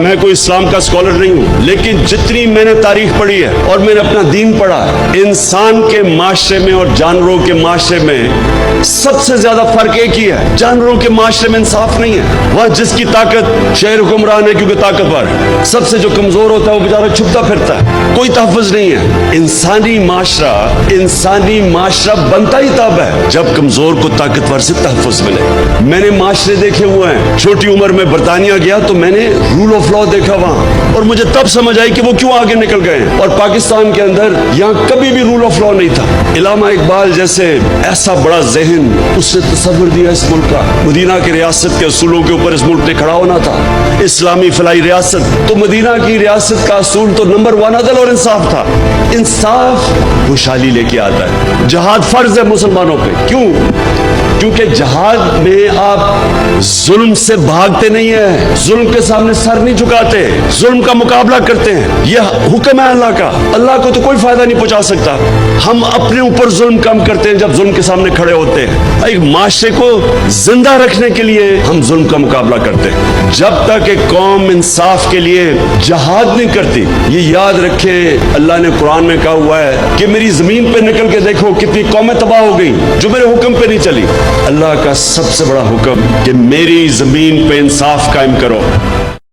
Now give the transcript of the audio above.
میں کوئی اسلام کا اسکالر نہیں ہوں، لیکن جتنی میں نے تاریخ پڑھی ہے اور میں نے اپنا دین پڑھا ہے، انسان کے معاشرے میں اور جانوروں کے معاشرے میں سب سے زیادہ فرق ایک ہی ہے، جانوروں کے معاشرے میں انصاف نہیں ہے۔ وہاں جس کی طاقت شہر حکمران ہے کیونکہ طاقتور ہے، سب سے جو کمزور ہوتا ہے وہ بیچارہ چھپتا پھرتا ہے، کوئی تحفظ نہیں ہے۔ انسانی معاشرہ بنتا ہی تب ہے جب کمزور کو طاقتور سے تحفظ ملے۔ میں نے معاشرے دیکھے ہوئے ہیں، چھوٹی عمر میں برطانیہ گیا تو میں نے رول آف لا دیکھا وہاں، اور مجھے تب سمجھ آئی کہ وہ کیوں آگے نکل گئے ہیں، اور پاکستان کے اندر یہاں کبھی بھی رول آف لا نہیں تھا۔ علامہ اقبال جیسے ایسا بڑا ذہن، اس نے تصور دیا اس ملک کا، مدینہ کی ریاست کے اصولوں کے اوپر اس ملک نے کھڑا ہونا تھا، اسلامی فلاحی ریاست، تو مدینہ کی ریاست کا اصول تو نمبر 1 عدل اور انصاف تھا۔ انصاف خوشحالی لے کے آتا ہے۔ جہاد فرض ہے مسلمانوں پہ، کیوں؟ کیونکہ جہاد میں آپ ظلم سے بھاگتے نہیں ہیں، ظلم کے سامنے سر نہیں جھکاتے، ظلم کا مقابلہ کرتے ہیں، یہ حکم ہے اللہ کا، اللہ کو تو کوئی فائدہ نہیں پہنچا سکتا۔ ہم اپنے اوپر ظلم کم کرتے ہیں جب ظلم کے سامنے کھڑے ہوتے ہیں، ایک معاشرے کو زندہ رکھنے کے لیے ہم ظلم کا مقابلہ کرتے ہیں۔ جب تک ایک قوم انصاف کے لیے جہاد نہیں کرتی، یہ یاد رکھے اللہ نے قرآن میں کہا ہوا ہے کہ میری زمین پہ نکل کے دیکھو کتنی قومیں تباہ ہو گئی جو میرے حکم پہ نہیں چلی۔ اللہ کا سب سے بڑا حکم کہ میری زمین پہ انصاف قائم کرو۔